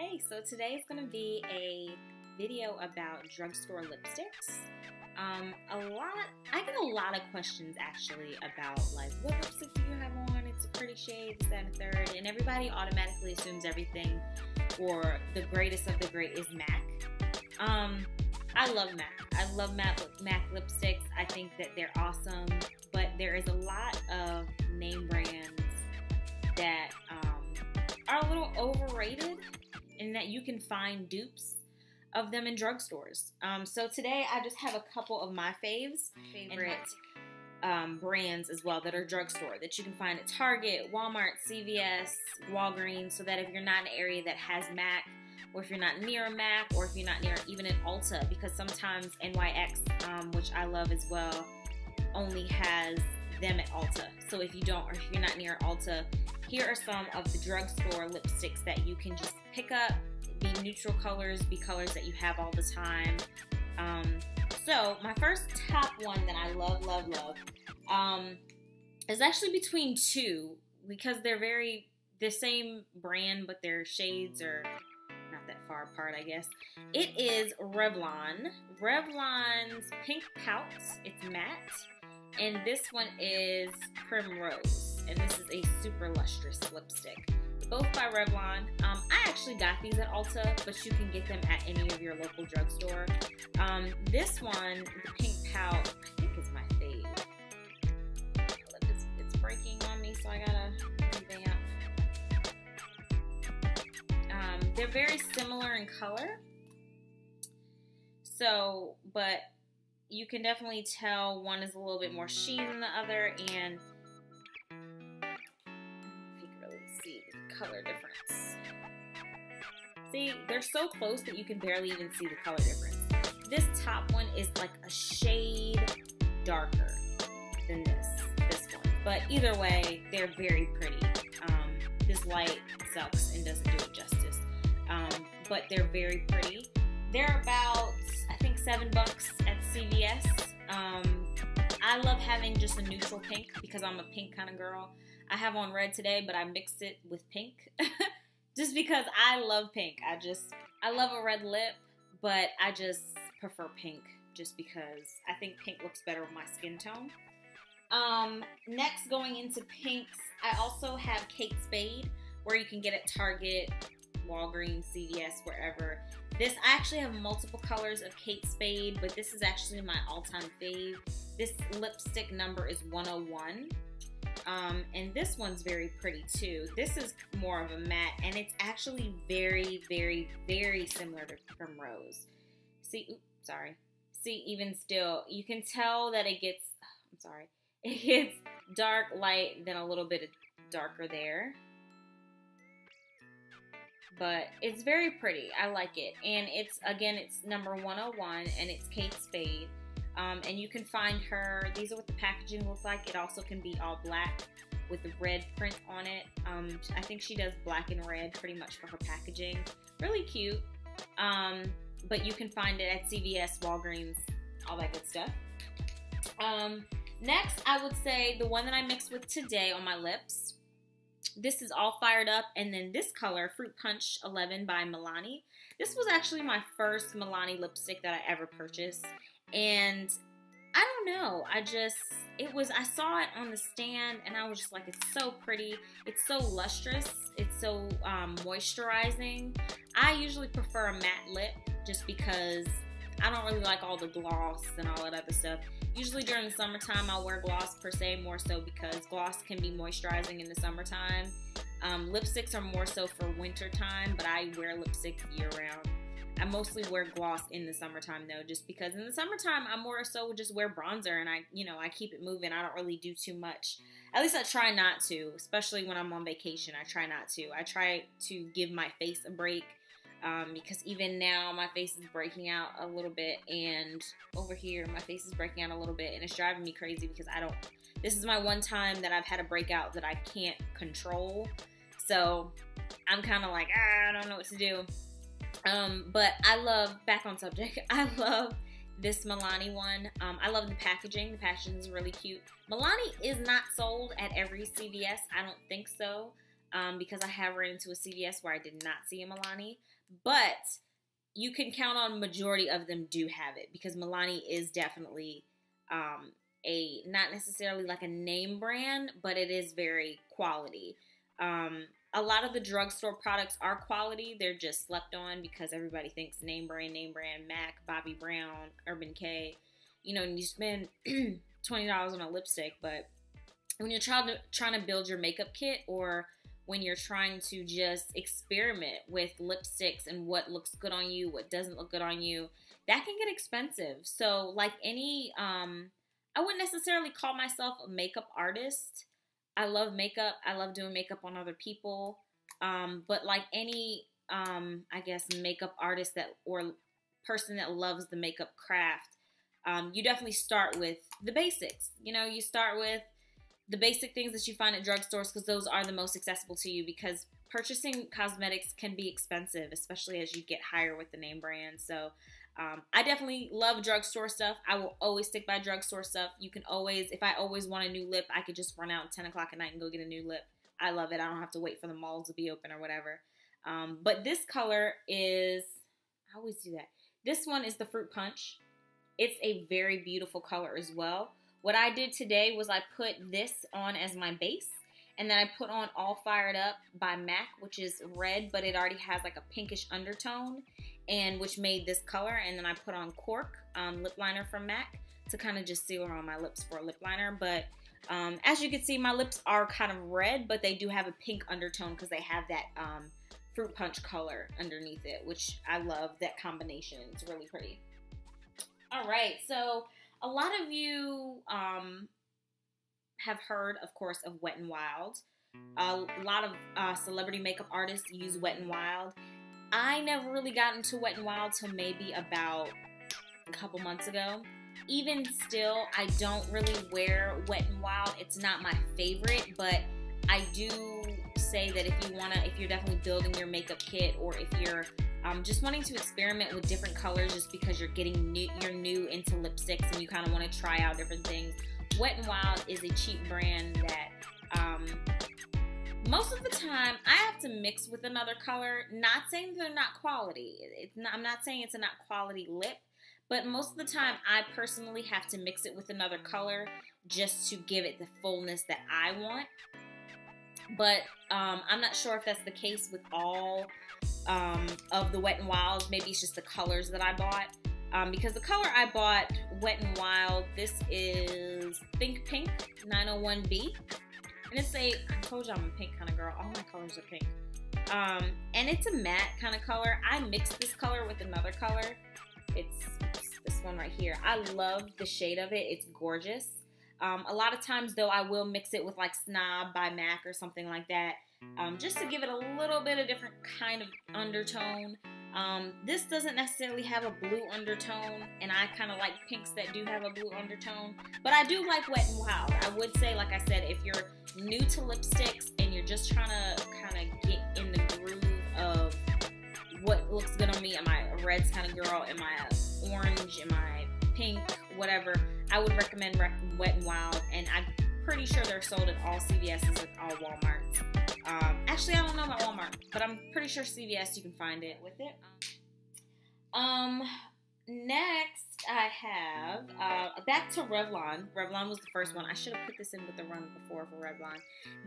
Hey, so today is going to be a video about drugstore lipsticks. I get a lot of questions actually about like, what lipstick do you have on? It's a pretty shade, this, that, and third, and everybody automatically assumes everything or the greatest of the great is MAC. I love MAC. I love MAC lipsticks. I think that they're awesome, but there is a lot of name brands that are a little overrated in that you can find dupes of them in drugstores. So today I just have a couple of my favorite brands as well that are drugstore that you can find at Target, Walmart, CVS, Walgreens, so that if you're not in an area that has MAC, or if you're not near a MAC, or if you're not near even an Ulta, because sometimes NYX, which I love as well, only has them at Ulta. So if you don't, or if you're not near Ulta, here are some of the drugstore lipsticks that you can just pick up, be neutral colors, be colors that you have all the time. So my first top one that I love is actually between two, because they're the same brand, but their shades are not that far apart, I guess. It is Revlon. Revlon's Pink Pout. It's matte. And this one is Primrose. And this is a super lustrous lipstick. Both by Revlon. I actually got these at Ulta, but you can get them at any of your local drugstore. This one, the Pink Pout, I think is my fave. It's breaking on me, so I gotta revamp. They're very similar in color. So, but you can definitely tell one is a little bit more sheen than the other, and if you can really see the color difference. See, they're so close that you can barely even see the color difference. This top one is like a shade darker than this one. But either way, they're very pretty. This light sucks and doesn't do it justice. But they're very pretty. They're about, I think, $7 at CVS. I love having just a neutral pink because I'm a pink kind of girl. I have on red today, but I mixed it with pink just because I love pink. I love a red lip, but I just prefer pink just because I think pink looks better with my skin tone. Next, going into pinks, I also have Kate Spade, where you can get at Target, Walgreens, CVS, wherever. I actually have multiple colors of Kate Spade, but this is actually my all-time fave. This lipstick number is 101. And this one's very pretty too. This is more of a matte, and it's actually very, very, very similar to Primrose. See, oops, sorry. See, even still, you can tell that it gets, it gets dark, light, then a little bit darker there. But it's very pretty. I like it. And it's number 101, and it's Kate Spade. And you can find her, these are what the packaging looks like. It also can be all black with the red print on it. I think she does black and red pretty much for her packaging. Really cute. But you can find it at CVS, Walgreens, all that good stuff. Next, I would say the one that I mixed with today on my lips. This is All Fired Up, and then this color, Fruit Punch 11 by Milani. This was actually my first Milani lipstick that I ever purchased, and I don't know, I saw it on the stand, and I was just like, it's so pretty, it's so lustrous, it's so moisturizing. I usually prefer a matte lip, just because I don't really like all the gloss and all that other stuff. Usually during the summertime, I'll wear gloss per se, more so because gloss can be moisturizing in the summertime. Lipsticks are more so for winter time, but I wear lipstick year round. I mostly wear gloss in the summertime though, just because in the summertime, I more so just wear bronzer, and I keep it moving. I don't really do too much. At least I try not to, especially when I'm on vacation. I try not to. I try to give my face a break. Because even now my face is breaking out a little bit, and over here my face is breaking out a little bit, and it's driving me crazy because this is my one time that I've had a breakout that I can't control, so I'm kind of like, I don't know what to do. But I love, back on subject, I love this Milani one. I love the packaging. The packaging is really cute. Milani is not sold at every CVS. I don't think so. because I have ran into a CVS where I did not see a Milani, but you can count on majority of them do have it, because Milani is definitely not necessarily like a name brand, but it is very quality. A lot of the drugstore products are quality. They're just slept on because everybody thinks name brand, MAC, Bobbi Brown, Urban K. You know, and you spend $20 on a lipstick, but when you're trying to build your makeup kit, or when you're trying to just experiment with lipsticks and what looks good on you, what doesn't look good on you, that can get expensive. So like any, I wouldn't necessarily call myself a makeup artist. I love makeup. I love doing makeup on other people. But like any, I guess, makeup artist or person that loves the makeup craft, you definitely start with the basics. You know, you start with the basic things that you find at drugstores, because those are the most accessible to you, because purchasing cosmetics can be expensive, especially as you get higher with the name brand. So I definitely love drugstore stuff. I will always stick by drugstore stuff. You can always, if I always want a new lip, I could just run out at 10 o'clock at night and go get a new lip. I love it. I don't have to wait for the malls to be open or whatever. But this color is, I always do that. This one is the Fruit Punch. It's a very beautiful color as well. What I did today was I put this on as my base, and then I put on All Fired Up by MAC, which is red, but it already has like a pinkish undertone, and which made this color. And then I put on Cork lip liner from MAC to kind of just seal around my lips for a lip liner. But as you can see, my lips are kind of red, but they do have a pink undertone because they have that Fruit Punch color underneath it, which I love that combination. It's really pretty. All right, so a lot of you have heard, of course, of Wet n Wild. A lot of celebrity makeup artists use Wet n Wild. I never really got into Wet n Wild till maybe about a couple months ago. Even still, I don't really wear Wet n Wild. It's not my favorite, but I do say that if you're definitely building your makeup kit, or if you're just wanting to experiment with different colors just because you're new into lipsticks and you kind of want to try out different things, Wet n Wild is a cheap brand that most of the time I have to mix with another color. Not saying they're not quality. I'm not saying it's a not quality lip, but most of the time I personally have to mix it with another color just to give it the fullness that I want. But I'm not sure if that's the case with all of the Wet n Wilds. Maybe it's just the colors that I bought. Because the color I bought, Wet n Wild, this is Think Pink 901B. And it's I told you I'm a pink kind of girl. All my colors are pink. And it's a matte kind of color. I mixed this color with another color. It's this one right here. I love the shade of it. It's gorgeous. A lot of times, though, I will mix it with like Snob by MAC or something like that, just to give it a little bit of different kind of undertone. This doesn't necessarily have a blue undertone, and I kind of like pinks that do have a blue undertone, but I do like Wet n Wild. I would say, like I said, if you're new to lipsticks and you're just trying to kind of get in the groove of what looks good on me, am I a reds kind of girl, am I a orange, am I pink, whatever, I would recommend Wet n Wild, and I'm pretty sure they're sold at all CVS's and all Walmarts. Actually, I don't know about Walmart, but I'm pretty sure CVS you can find it with it. Next I have back to Revlon. Revlon was the first one. I should have put this in with the run before for Revlon.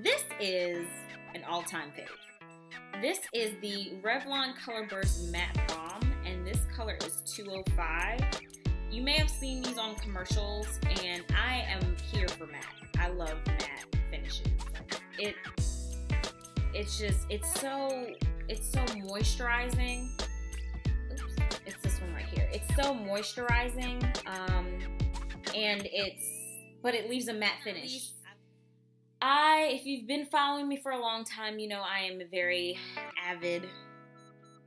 This is an all-time fave. This is the Revlon Color Burst Matte Balm, and this color is 205. You may have seen these on commercials, and I am here for matte. I love matte finishes. It's so moisturizing. Oops, it's this one right here. It's so moisturizing, but it leaves a matte finish. If you've been following me for a long time, you know I am a very avid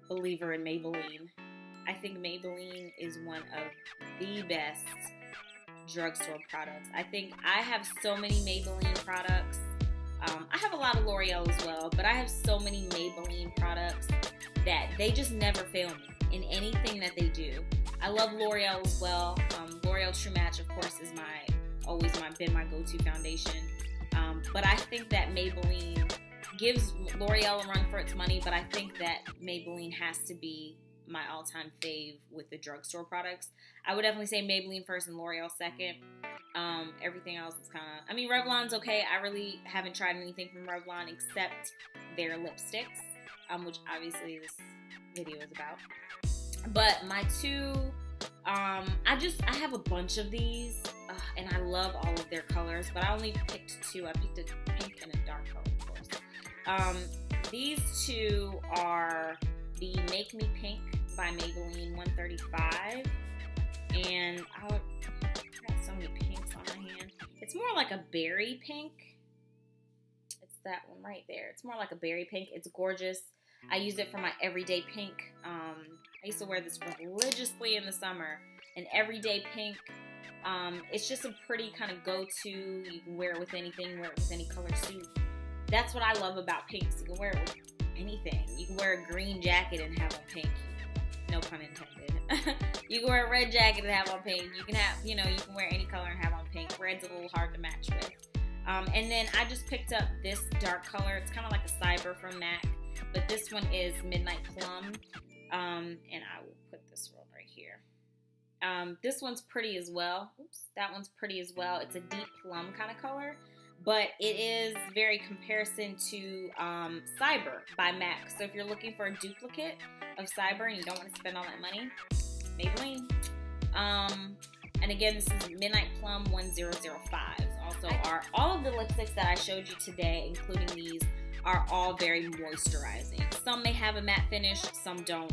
believer in Maybelline. I think Maybelline is one of the best drugstore products. I think I have so many Maybelline products. I have a lot of L'Oreal as well, but I have so many Maybelline products that they just never fail me in anything that they do. I love L'Oreal as well. L'Oreal True Match, of course, is been my go-to foundation. But I think that Maybelline gives L'Oreal a run for its money, but I think that Maybelline has to be my all-time fave with the drugstore products. I would definitely say Maybelline first and L'Oreal second. Everything else is kind of, I mean, Revlon's okay. I really haven't tried anything from Revlon except their lipsticks, which obviously this video is about. But my two, I have a bunch of these, and I love all of their colors, but I only picked two. I picked a pink and a dark color, of course. These two are the Make Me Pink by Maybelline 135, and I got so many pinks on my hand. It's more like a berry pink. It's that one right there. It's more like a berry pink. It's gorgeous. I use it for my everyday pink. I used to wear this religiously in the summer. An everyday pink. It's just a pretty kind of go-to. You can wear it with anything, wear it with any color suit. That's what I love about pinks. You can wear it with anything. You can wear a green jacket and have on pink. No pun intended. You can wear a red jacket and have on pink. You can have, you can wear any color and have on pink. Red's a little hard to match with. And then I just picked up this dark color. It's kind of like a cyber from MAC, but this one is Midnight Plum. And I will put this one right here. This one's pretty as well. Oops, that one's pretty as well. It's a deep plum kind of color, but it is very comparison to Cyber by MAC. So if you're looking for a duplicate of Cyber and you don't want to spend all that money, Maybelline. And again, this is Midnight Plum 1005. Also, all of the lipsticks that I showed you today, including these, are all very moisturizing. Some may have a matte finish, some don't.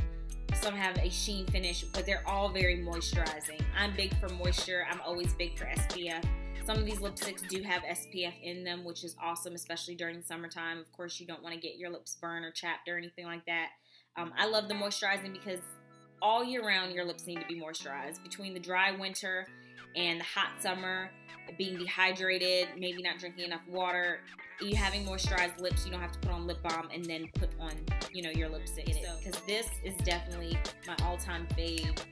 Some have a sheen finish, but they're all very moisturizing. I'm big for moisture. I'm always big for SPF. Some of these lipsticks do have SPF in them, which is awesome, especially during the summertime. Of course, you don't want to get your lips burned or chapped or anything like that. I love the moisturizing because all year round, your lips need to be moisturized. Between the dry winter and the hot summer, being dehydrated, maybe not drinking enough water, you having moisturized lips, you don't have to put on lip balm and then put on, your lipstick in it. Because this is definitely my all-time fave.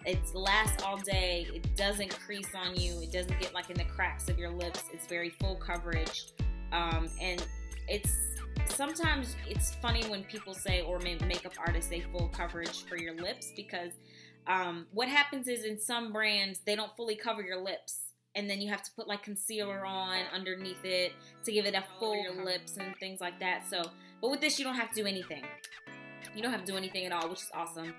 It lasts all day. It doesn't crease on you. It doesn't get like in the cracks of your lips. It's very full coverage. And sometimes it's funny when people say, or makeup artists say full coverage for your lips, because what happens is in some brands, they don't fully cover your lips. And then you have to put like concealer on underneath it to give it a full lips and things like that. So, but with this, you don't have to do anything. You don't have to do anything at all, which is awesome.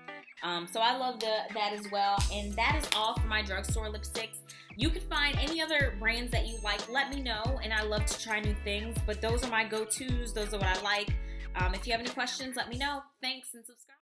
So I love that as well. And that is all for my drugstore lipsticks. You can find any other brands that you like. Let me know. And I love to try new things. But those are my go-tos. Those are what I like. If you have any questions, let me know. Thanks and subscribe.